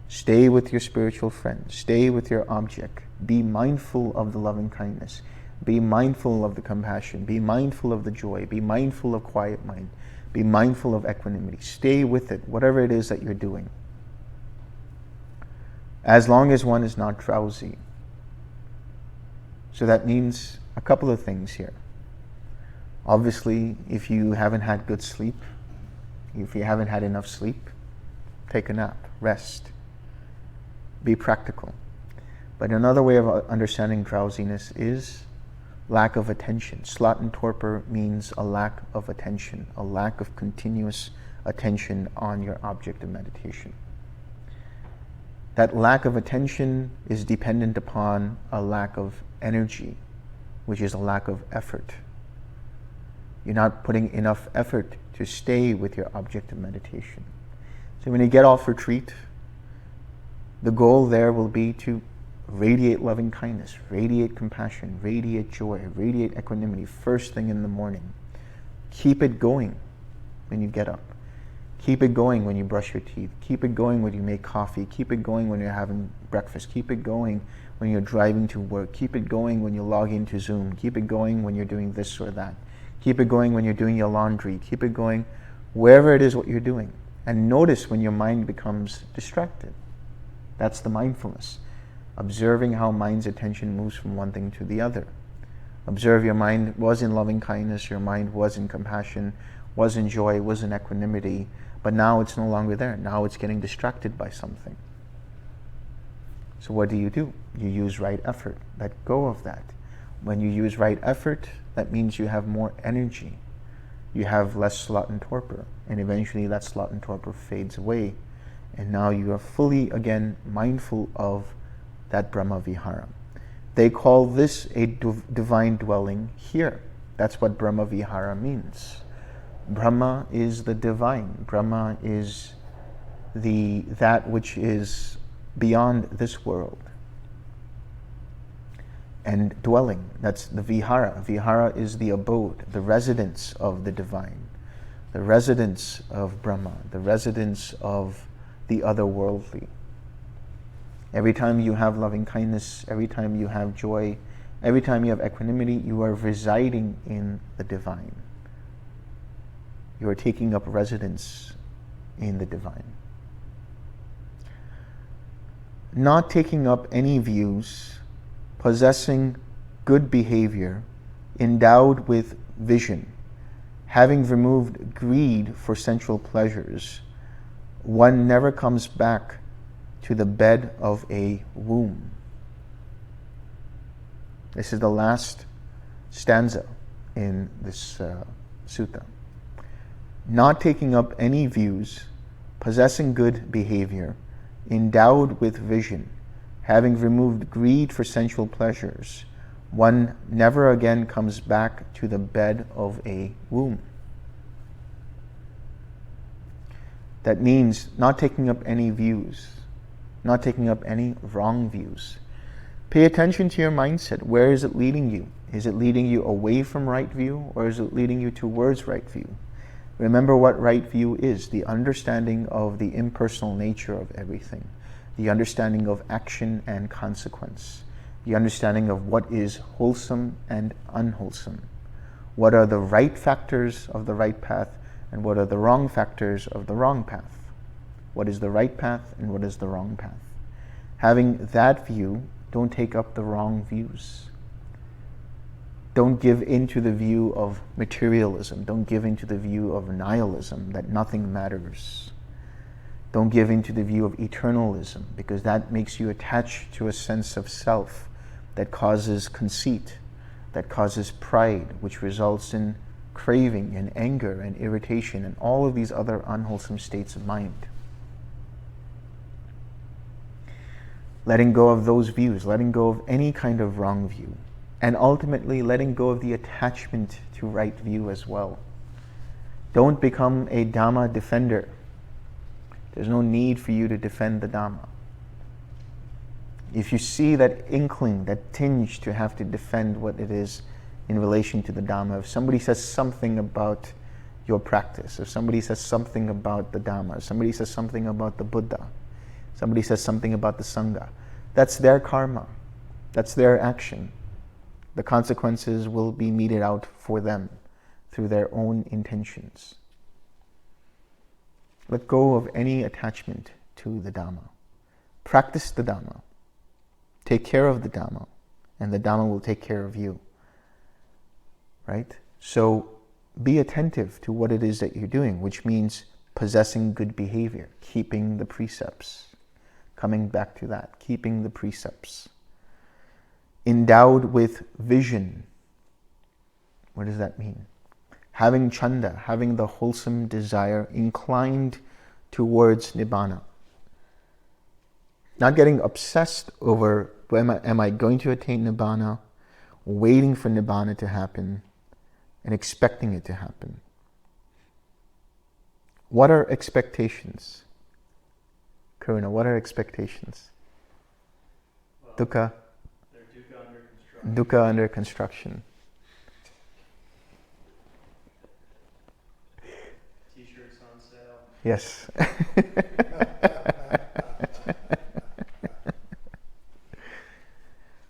Stay with your spiritual friend. Stay with your object. Be mindful of the loving kindness. Be mindful of the compassion. Be mindful of the joy. Be mindful of quiet mind. Be mindful of equanimity. Stay with it, whatever it is that you're doing. As long as one is not drowsy. So that means a couple of things here. Obviously, if you haven't had good sleep, if you haven't had enough sleep, take a nap, rest. Be practical. But another way of understanding drowsiness is lack of attention. Sloth and torpor means a lack of attention, a lack of continuous attention on your object of meditation. That lack of attention is dependent upon a lack of energy, which is a lack of effort. You're not putting enough effort to stay with your object of meditation. So when you get off retreat, the goal there will be to radiate loving kindness, radiate compassion, radiate joy, radiate equanimity first thing in the morning. Keep it going when you get up. Keep it going when you brush your teeth. Keep it going when you make coffee. Keep it going when you're having breakfast. Keep it going when you're driving to work. Keep it going when you log into Zoom. Keep it going when you're doing this or that. Keep it going when you're doing your laundry. Keep it going wherever it is what you're doing. And notice when your mind becomes distracted. That's the mindfulness. Observing how mind's attention moves from one thing to the other. Observe your mind was in loving kindness, your mind was in compassion, was in joy, was in equanimity, but now it's no longer there. Now it's getting distracted by something. So what do? You use right effort. Let go of that. When you use right effort, that means you have more energy. You have less sloth and torpor. And eventually that sloth and torpor fades away. And now you are fully, again, mindful of that Brahma Vihara. They call this a divine dwelling here. That's what Brahma Vihara means. Brahma is the divine. Brahma is that which is beyond this world. And dwelling, that's the Vihara. Vihara is the abode, the residence of the divine, the residence of Brahma, the residence of the otherworldly. Every time you have loving kindness, every time you have joy, every time you have equanimity, you are residing in the divine. You are taking up residence in the divine. Not taking up any views, possessing good behavior, endowed with vision, having removed greed for sensual pleasures, one never comes back to the bed of a womb. This is the last stanza in this sutta. Not taking up any views, possessing good behavior, endowed with vision, having removed greed for sensual pleasures, one never again comes back to the bed of a womb. That means not taking up any views, not taking up any wrong views. Pay attention to your mindset. Where is it leading you? Is it leading you away from right view, or is it leading you towards right view? Remember what right view is: the understanding of the impersonal nature of everything, the understanding of action and consequence, the understanding of what is wholesome and unwholesome, what are the right factors of the right path, and what are the wrong factors of the wrong path. What is the right path and what is the wrong path? Having that view, don't take up the wrong views. Don't give into the view of materialism. Don't give into the view of nihilism, that nothing matters. Don't give into the view of eternalism, because that makes you attached to a sense of self that causes conceit, that causes pride, which results in craving and anger and irritation and all of these other unwholesome states of mind. Letting go of those views, letting go of any kind of wrong view, and ultimately letting go of the attachment to right view as well. Don't become a Dhamma defender. There's no need for you to defend the Dhamma. If you see that inkling, that tinge to have to defend what it is in relation to the Dhamma, if somebody says something about your practice, if somebody says something about the Dhamma, if somebody says something about the Buddha, somebody says something about the Sangha, that's their karma, that's their action. The consequences will be meted out for them through their own intentions. Let go of any attachment to the Dhamma. Practice the Dhamma. Take care of the Dhamma, and the Dhamma will take care of you. Right? So be attentive to what it is that you're doing, which means possessing good behavior, keeping the precepts. Coming back to that, keeping the precepts. Endowed with vision. What does that mean? Having chanda, having the wholesome desire, inclined towards nibbana. Not getting obsessed over, am I going to attain nibbana, waiting for nibbana to happen, and expecting it to happen. What are expectations? Karuna, what are expectations? Well, Dukkha? they're dukkha under construction. Dukkha under construction. T-shirts on sale. Yes.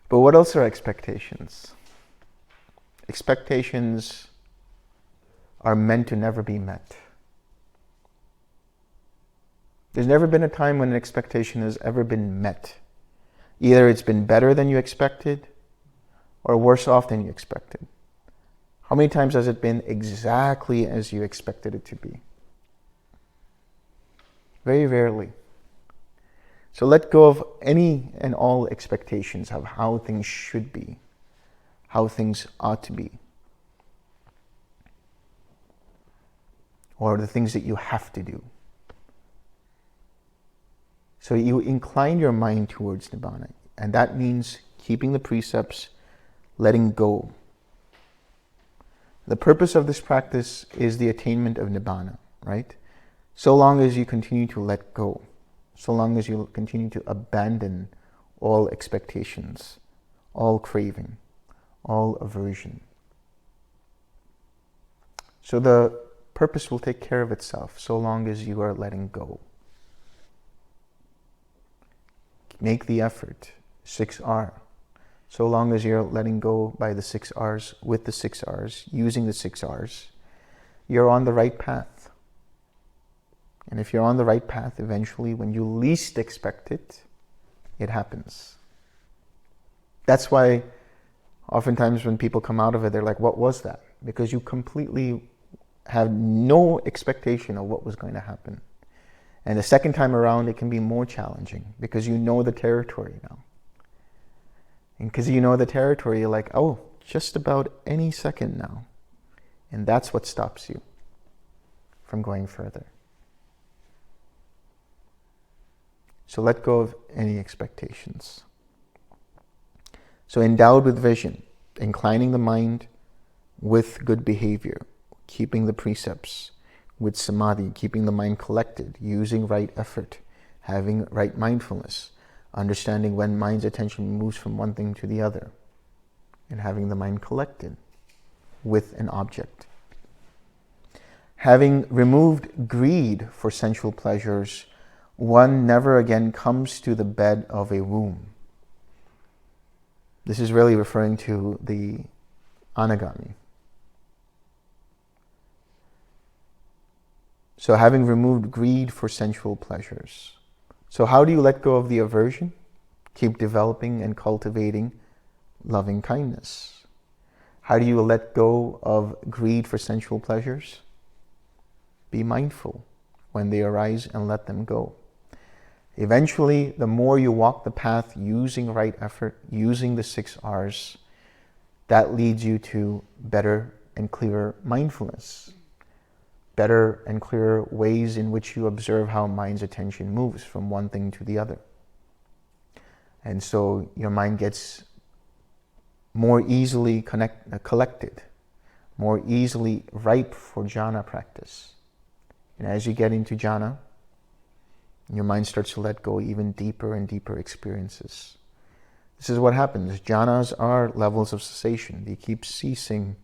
But what else are expectations? Expectations are meant to never be met. There's never been a time when an expectation has ever been met. Either it's been better than you expected or worse off than you expected. How many times has it been exactly as you expected it to be? Very rarely. So let go of any and all expectations of how things should be, how things ought to be, or the things that you have to do. So you incline your mind towards Nibbana, and that means keeping the precepts, letting go. The purpose of this practice is the attainment of Nibbana, right? So long as you continue to let go, so long as you continue to abandon all expectations, all craving, all aversion. So the purpose will take care of itself so long as you are letting go. Make the effort, 6R. So long as you're letting go by the 6 R's, with the 6 R's, using the 6 R's, you're on the right path. And if you're on the right path, eventually, when you least expect it, it happens. That's why oftentimes when people come out of it, they're like, what was that? Because you completely have no expectation of what was going to happen. And the second time around, it can be more challenging because you know the territory now. And because you know the territory, you're like, oh, just about any second now. And that's what stops you from going further. So let go of any expectations. So endowed with vision, inclining the mind with good behavior, keeping the precepts, with samadhi, keeping the mind collected, using right effort, having right mindfulness, understanding when mind's attention moves from one thing to the other, and having the mind collected with an object. Having removed greed for sensual pleasures, one never again comes to the bed of a womb. This is really referring to the anagami. So having removed greed for sensual pleasures. So how do you let go of the aversion? Keep developing and cultivating loving kindness. How do you let go of greed for sensual pleasures? Be mindful when they arise and let them go. Eventually, the more you walk the path using right effort, using the 6 R's, that leads you to better and clearer mindfulness. Better and clearer ways in which you observe how mind's attention moves from one thing to the other. And so your mind gets more easily collected, more easily ripe for jhana practice. And as you get into jhana, your mind starts to let go even deeper and deeper experiences. This is what happens. Jhanas are levels of cessation. They keep ceasing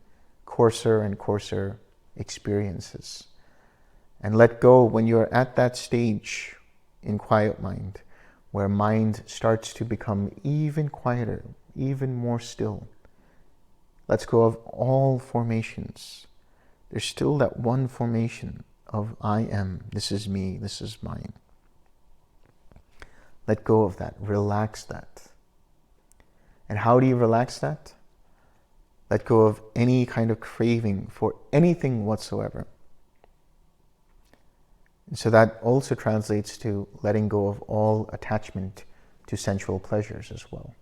coarser and coarser experiences. And let go when you're at that stage in quiet mind, where mind starts to become even quieter, even more still. Let's go of all formations. There's still that one formation of I am, this is me, this is mine. Let go of that, relax that. And how do you relax that? Let go of any kind of craving for anything whatsoever. And so that also translates to letting go of all attachment to sensual pleasures as well.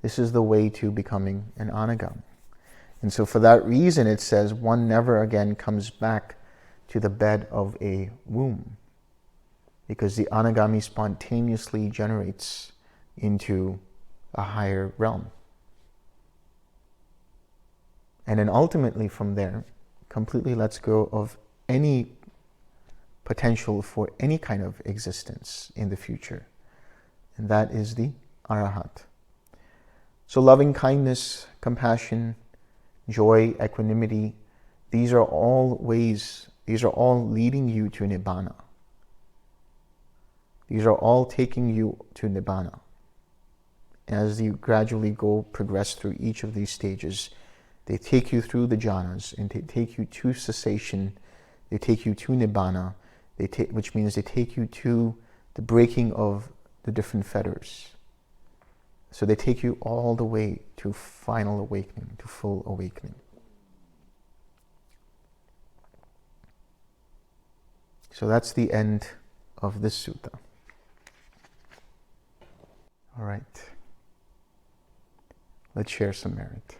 This is the way to becoming an anagami. And so for that reason it says one never again comes back to the bed of a womb, because the anagami spontaneously generates into a higher realm. And then ultimately from there, completely lets go of any potential for any kind of existence in the future. And that is the arahat. So loving kindness, compassion, joy, equanimity, these are all ways, these are all leading you to Nibbana. These are all taking you to Nibbana. As you gradually progress through each of these stages, they take you through the jhanas and they take you to cessation, they take you to Nibbana, which means they take you to the breaking of the different fetters. So they take you all the way to final awakening, to full awakening. So that's the end of this sutta. All right. Let's share some merit.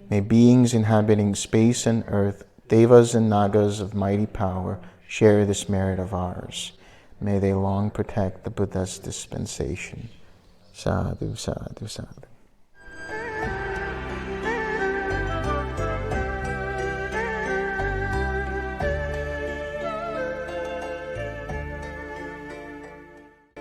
May beings inhabiting space and earth, devas and nagas of mighty power, share this merit of ours. May they long protect the Buddha's dispensation. Sadhu, sadhu, sadhu.